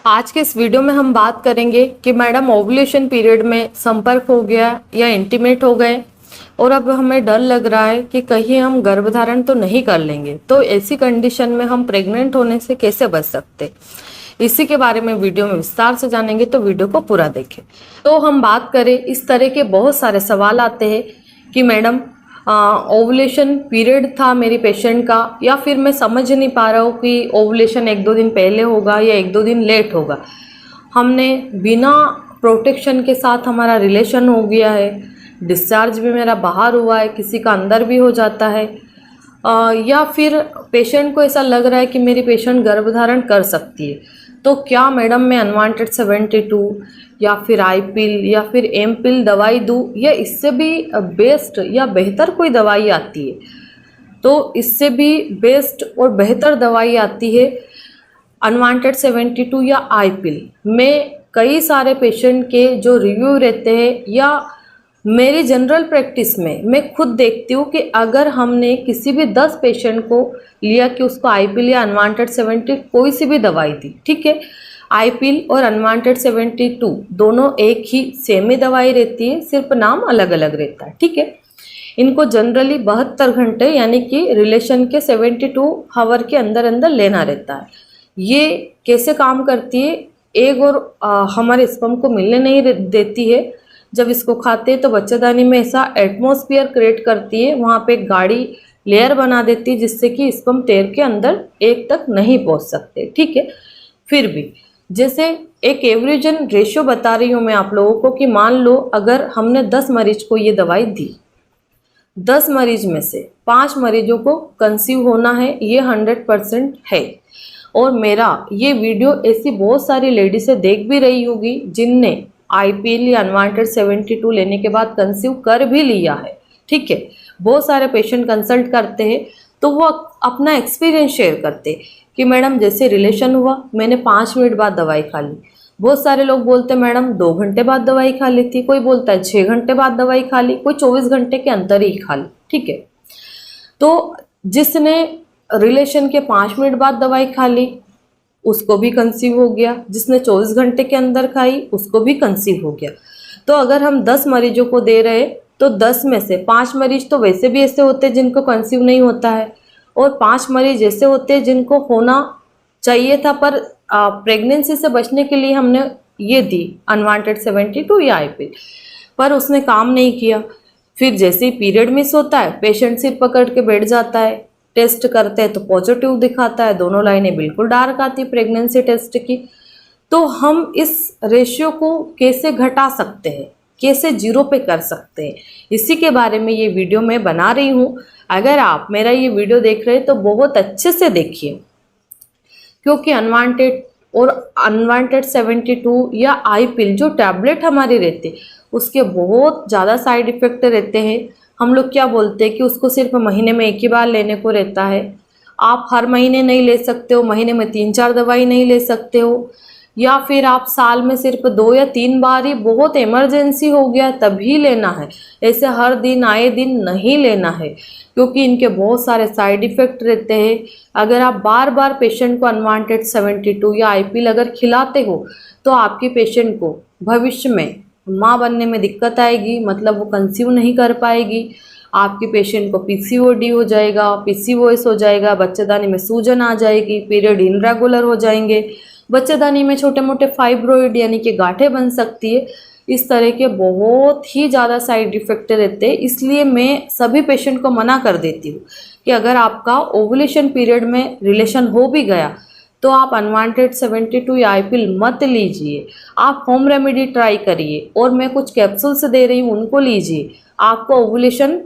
आज के इस वीडियो में हम बात करेंगे कि मैडम ओव्यूलेशन पीरियड में संपर्क हो गया या इंटीमेट हो गए और अब हमें डर लग रहा है कि कहीं हम गर्भधारण तो नहीं कर लेंगे, तो ऐसी कंडीशन में हम प्रेग्नेंट होने से कैसे बच सकते, इसी के बारे में वीडियो में विस्तार से जानेंगे। तो वीडियो को पूरा देखें। तो हम बात करें, इस तरह के बहुत सारे सवाल आते हैं कि मैडम ओवुलेशन पीरियड था मेरी पेशेंट का, या फिर मैं समझ नहीं पा रहा हूँ कि ओवुलेशन 1-2 दिन पहले होगा या 1-2 दिन लेट होगा। हमने बिना प्रोटेक्शन के साथ हमारा रिलेशन हो गया है, डिस्चार्ज भी मेरा बाहर हुआ है, किसी का अंदर भी हो जाता है, या फिर पेशेंट को ऐसा लग रहा है कि मेरी पेशेंट गर्भधारण कर सकती है, तो क्या मैडम मैं अनवांटेड 72 या फिर आई पिल या फिर एम पिल दवाई दूँ, या इससे भी बेस्ट या बेहतर कोई दवाई आती है? तो इससे भी बेस्ट और बेहतर दवाई आती है अनवांटेड 72 या आई पिल। मैं कई सारे पेशेंट के जो रिव्यू रहते हैं या मेरी जनरल प्रैक्टिस में मैं खुद देखती हूँ कि अगर हमने किसी भी 10 पेशेंट को लिया कि उसको आई पिल या अनवांटेड 70 कोई सी भी दवाई दी, ठीक है, आई पिल और अनवांटेड 72 दोनों एक ही सेम ही दवाई रहती है, सिर्फ नाम अलग अलग रहता है, ठीक है। इनको जनरली 72 घंटे यानी कि रिलेशन के 72 आवर के अंदर अंदर लेना रहता है। ये कैसे काम करती है? एग और हमारे स्पर्म को मिलने नहीं देती है। जब इसको खाते हैं तो बच्चेदानी में ऐसा एटमॉस्फेयर क्रिएट करती है, वहाँ पे एक गाढ़ी लेयर बना देती है जिससे कि स्पर्म तैर के अंदर एग तक नहीं पहुँच सकते, ठीक है। फिर भी जैसे एक एवरेजन रेशियो बता रही हूँ मैं आप लोगों को कि मान लो अगर हमने 10 मरीज को ये दवाई दी, 10 मरीज में से 5 मरीजों को कंसीव होना है, ये 100% है। और मेरा ये वीडियो ऐसी बहुत सारी लेडीज़ें देख भी रही होगी जिनने आईपीएल या अनवांटेड 72 लेने के बाद कंसीव कर भी लिया है, ठीक है। बहुत सारे पेशेंट कंसल्ट करते हैं तो वो अपना एक्सपीरियंस शेयर करते हैं कि मैडम जैसे रिलेशन हुआ मैंने 5 मिनट बाद दवाई खा ली। बहुत सारे लोग बोलते हैं मैडम 2 घंटे बाद दवाई खा ली थी, कोई बोलता है 6 घंटे बाद दवाई खा ली, कोई 24 घंटे के अंदर ही खा ली, ठीक है। तो जिसने रिलेशन के 5 मिनट बाद दवाई खा ली उसको भी कंसीव हो गया, जिसने 24 घंटे के अंदर खाई उसको भी कंसीव हो गया। तो अगर हम 10 मरीजों को दे रहे तो 10 में से 5 मरीज तो वैसे भी ऐसे होते हैं जिनको कंसीव नहीं होता है, और 5 मरीज ऐसे होते हैं जिनको होना चाहिए था, पर प्रेगनेंसी से बचने के लिए हमने ये दी अनवांटेड 72 या आईपी, पर उसने काम नहीं किया। फिर जैसे ही पीरियड मिस होता है पेशेंट सिर पकड़ के बैठ जाता है, टेस्ट करते हैं तो पॉजिटिव दिखाता है, दोनों लाइनें बिल्कुल डार्क आती प्रेगनेंसी टेस्ट की। तो हम इस रेशियो को कैसे घटा सकते हैं, कैसे 0 पे कर सकते हैं, इसी के बारे में ये वीडियो मैं बना रही हूँ। अगर आप मेरा ये वीडियो देख रहे हैं तो बहुत अच्छे से देखिए, क्योंकि अनवांटेड 72 या आई पिल जो टैबलेट हमारी रहती उसके बहुत ज़्यादा साइड इफ़ेक्ट रहते हैं। हम लोग क्या बोलते हैं कि उसको सिर्फ महीने में 1 ही बार लेने को रहता है। आप हर महीने नहीं ले सकते हो, महीने में 3-4 दवाई नहीं ले सकते हो, या फिर आप साल में सिर्फ 2 या 3 बार ही बहुत इमरजेंसी हो गया तभी लेना है। ऐसे हर दिन आए दिन नहीं लेना है, क्योंकि इनके बहुत सारे साइड इफ़ेक्ट रहते हैं। अगर आप बार बार पेशेंट को अनवांटेड 72 या आईपीएल अगर खिलाते हो तो आपकी पेशेंट को भविष्य में माँ बनने में दिक्कत आएगी, मतलब वो कंसीव नहीं कर पाएगी। आपकी पेशेंट को पीसीओडी हो जाएगा, पीसीओएस हो जाएगा, बच्चेदानी में सूजन आ जाएगी, पीरियड इरेगुलर हो जाएंगे, बच्चेदानी में छोटे मोटे फाइब्रोइड यानी कि गांठें बन सकती है। इस तरह के बहुत ही ज़्यादा साइड इफ़ेक्ट रहते हैं। इसलिए मैं सभी पेशेंट को मना कर देती हूँ कि अगर आपका ओवुलेशन पीरियड में रिलेशन हो भी गया तो आप अनवांटेड 72 या आईपिल मत लीजिए, आप होम रेमेडी ट्राई करिए, और मैं कुछ कैप्सूल्स दे रही हूँ उनको लीजिए। आपको ओवुलेशन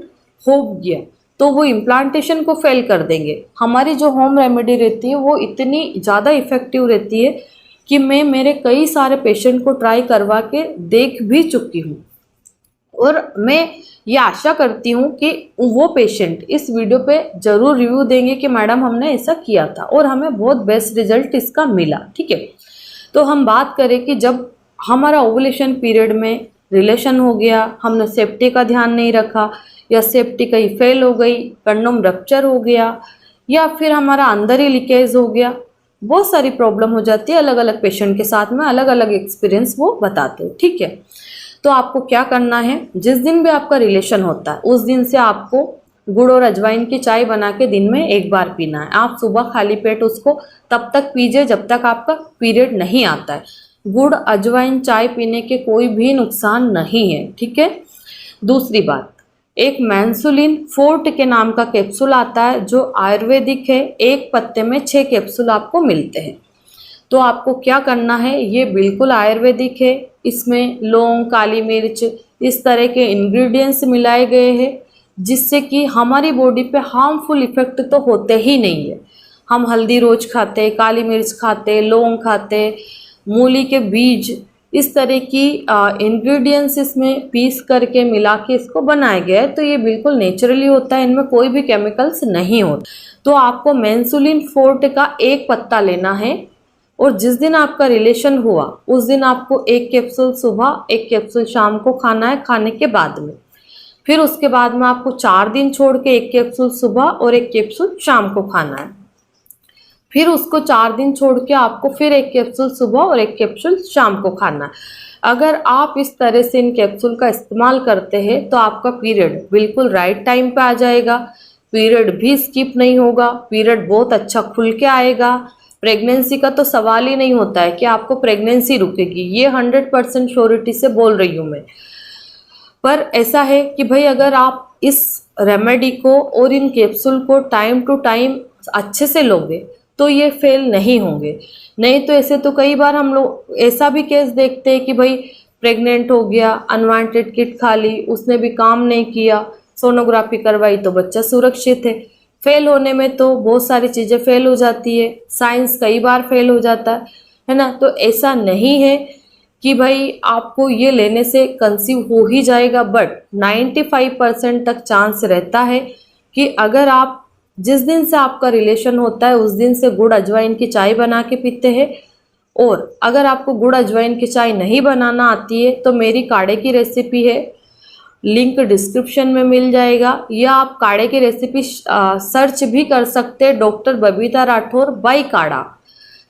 हो गया तो वो इम्प्लांटेशन को फेल कर देंगे। हमारी जो होम रेमेडी रहती है वो इतनी ज़्यादा इफ़ेक्टिव रहती है कि मैं मेरे कई सारे पेशेंट को ट्राई करवा के देख भी चुकी हूँ, और मैं ये आशा करती हूँ कि वो पेशेंट इस वीडियो पे ज़रूर रिव्यू देंगे कि मैडम हमने ऐसा किया था और हमें बहुत बेस्ट रिजल्ट इसका मिला, ठीक है। तो हम बात करें कि जब हमारा ओवुलेशन पीरियड में रिलेशन हो गया, हमने सेफ्टी का ध्यान नहीं रखा, या सेफ्टी कहीं फेल हो गई, कंडोम रप्चर हो गया, या फिर हमारा अंदर ही लीकेज हो गया, बहुत सारी प्रॉब्लम हो जाती है अलग अलग पेशेंट के साथ में, अलग अलग एक्सपीरियंस वो बताते हैं। ठीक है, तो आपको क्या करना है, जिस दिन भी आपका रिलेशन होता है उस दिन से आपको गुड़ और अजवाइन की चाय बना के दिन में एक बार पीना है। आप सुबह खाली पेट उसको तब तक पीजिए जब तक आपका पीरियड नहीं आता है। गुड़ अजवाइन चाय पीने के कोई भी नुकसान नहीं है। ठीक है, दूसरी बात, एक मैंसुलिन फोर्ट के नाम का कैप्सूल आता है जो आयुर्वेदिक है। एक पत्ते में 6 कैप्सूल आपको मिलते हैं। तो आपको क्या करना है, ये बिल्कुल आयुर्वेदिक है, इसमें लौंग, काली मिर्च इस तरह के इंग्रेडिएंट्स मिलाए गए हैं जिससे कि हमारी बॉडी पे हार्मफुल इफेक्ट तो होते ही नहीं है। हम हल्दी रोज खाते, काली मिर्च खाते, लौंग खाते, मूली के बीज, इस तरह की इंग्रेडिएंट्स इसमें पीस करके मिला के इसको बनाया गया है। तो ये बिल्कुल नेचुरली होता है, इनमें कोई भी केमिकल्स नहीं होते। तो आपको मैंसुलिन फोर्ट का एक पत्ता लेना है और जिस दिन आपका रिलेशन हुआ उस दिन आपको एक कैप्सूल सुबह, एक कैप्सूल शाम को खाना है खाने के बाद में। फिर उसके बाद में आपको 4 दिन छोड़ के एक कैप्सूल सुबह और एक कैप्सूल शाम को खाना है। फिर उसको 4 दिन छोड़ के आपको फिर एक कैप्सूल सुबह और एक कैप्सूल शाम को खाना है। अगर आप इस तरह से इन कैप्सूल का इस्तेमाल करते हैं तो आपका पीरियड बिल्कुल राइट टाइम पे आ जाएगा, पीरियड भी स्किप नहीं होगा, पीरियड बहुत अच्छा खुल के आएगा। प्रेगनेंसी का तो सवाल ही नहीं होता है कि आपको प्रेगनेंसी रुकेगी, ये 100% श्योरिटी से बोल रही हूँ मैं। पर ऐसा है कि भाई अगर आप इस रेमेडी को और इन कैप्सूल को टाइम टू टाइम अच्छे से लोगे तो ये फेल नहीं होंगे। नहीं तो ऐसे तो कई बार हम लोग ऐसा भी केस देखते हैं कि भाई प्रेग्नेंट हो गया, अनवांटेड किट खा ली, उसने भी काम नहीं किया, सोनोग्राफी करवाई तो बच्चा सुरक्षित है। फेल होने में तो बहुत सारी चीज़ें फेल हो जाती है, साइंस कई बार फेल हो जाता है ना। तो ऐसा नहीं है कि भाई आपको ये लेने से कंसीव हो ही जाएगा, बट 95% तक चांस रहता है कि अगर आप जिस दिन से आपका रिलेशन होता है उस दिन से गुड़ अजवाइन की चाय बना के पीते हैं, और अगर आपको गुड़ अजवाइन की चाय नहीं बनाना आती है तो मेरी काढ़े की रेसिपी है, लिंक डिस्क्रिप्शन में मिल जाएगा, या आप काढ़े की रेसिपी सर्च भी कर सकते हैं, डॉक्टर बबीता राठौर बाई काढ़ा।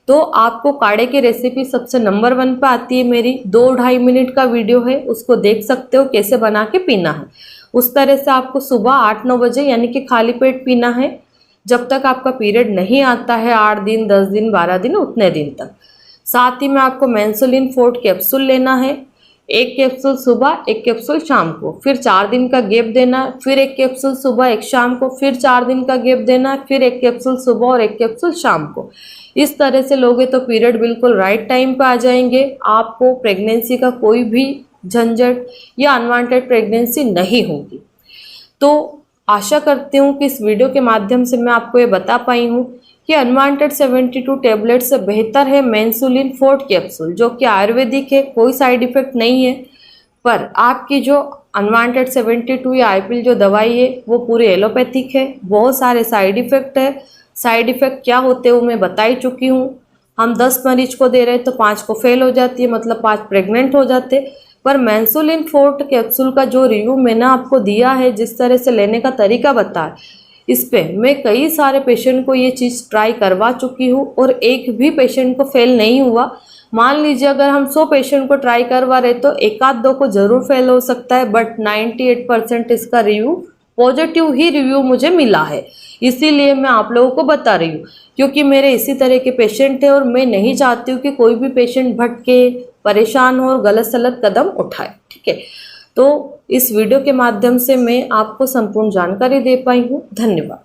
तो आपको काढ़े की रेसिपी सबसे नंबर 1 पे आती है मेरी, 2-2.5 मिनट का वीडियो है, उसको देख सकते हो कैसे बना के पीना है। उस तरह से आपको सुबह 8-9 बजे यानी कि खाली पेट पीना है जब तक आपका पीरियड नहीं आता है, 8 दिन, 10 दिन, 12 दिन, उतने दिन तक। साथ ही में आपको मैंसुलिन फोर्ट कैप्सूल लेना है, एक कैप्सूल सुबह, एक कैप्सूल शाम को, फिर 4 दिन का गैप देना, फिर एक कैप्सूल सुबह, एक शाम को, फिर 4 दिन का गैप देना, फिर एक कैप्सूल सुबह और एक कैप्सूल शाम को। इस तरह से लोगे तो पीरियड बिल्कुल राइट टाइम पे आ जाएंगे, आपको प्रेगनेंसी का कोई भी झंझट या अनवांटेड प्रेगनेंसी नहीं होगी। तो आशा करती हूँ कि इस वीडियो के माध्यम से मैं आपको ये बता पाई हूँ कि अनवांटेड 72 टैबलेट से बेहतर है मैंसुलिन फोर्ट कैप्सूल, जो कि आयुर्वेदिक है, कोई साइड इफेक्ट नहीं है। पर आपकी जो अनवांटेड 72 या आईपिल जो दवाई है वो पूरी एलोपैथिक है, बहुत सारे साइड इफेक्ट है। साइड इफेक्ट क्या होते हैं वो मैं बता ही चुकी हूँ। हम 10 मरीज को दे रहे हैं तो 5 को फेल हो जाती है, मतलब 5 प्रेग्नेंट हो जाते। पर मैंसुलिन फोर्ट कैप्सूल का जो रिव्यू मैंने आपको दिया है, जिस तरह से लेने का तरीका बताया, इस पे मैं कई सारे पेशेंट को ये चीज़ ट्राई करवा चुकी हूँ और एक भी पेशेंट को फेल नहीं हुआ। मान लीजिए अगर हम 100 पेशेंट को ट्राई करवा रहे तो 1-2 को जरूर फेल हो सकता है, बट 98% इसका रिव्यू पॉजिटिव ही रिव्यू मुझे मिला है। इसीलिए मैं आप लोगों को बता रही हूँ, क्योंकि मेरे इसी तरह के पेशेंट हैं और मैं नहीं चाहती हूँ कि कोई भी पेशेंट भटके, परेशान हो और गलत सलत कदम उठाए। ठीक है, तो इस वीडियो के माध्यम से मैं आपको संपूर्ण जानकारी दे पाई हूँ। धन्यवाद।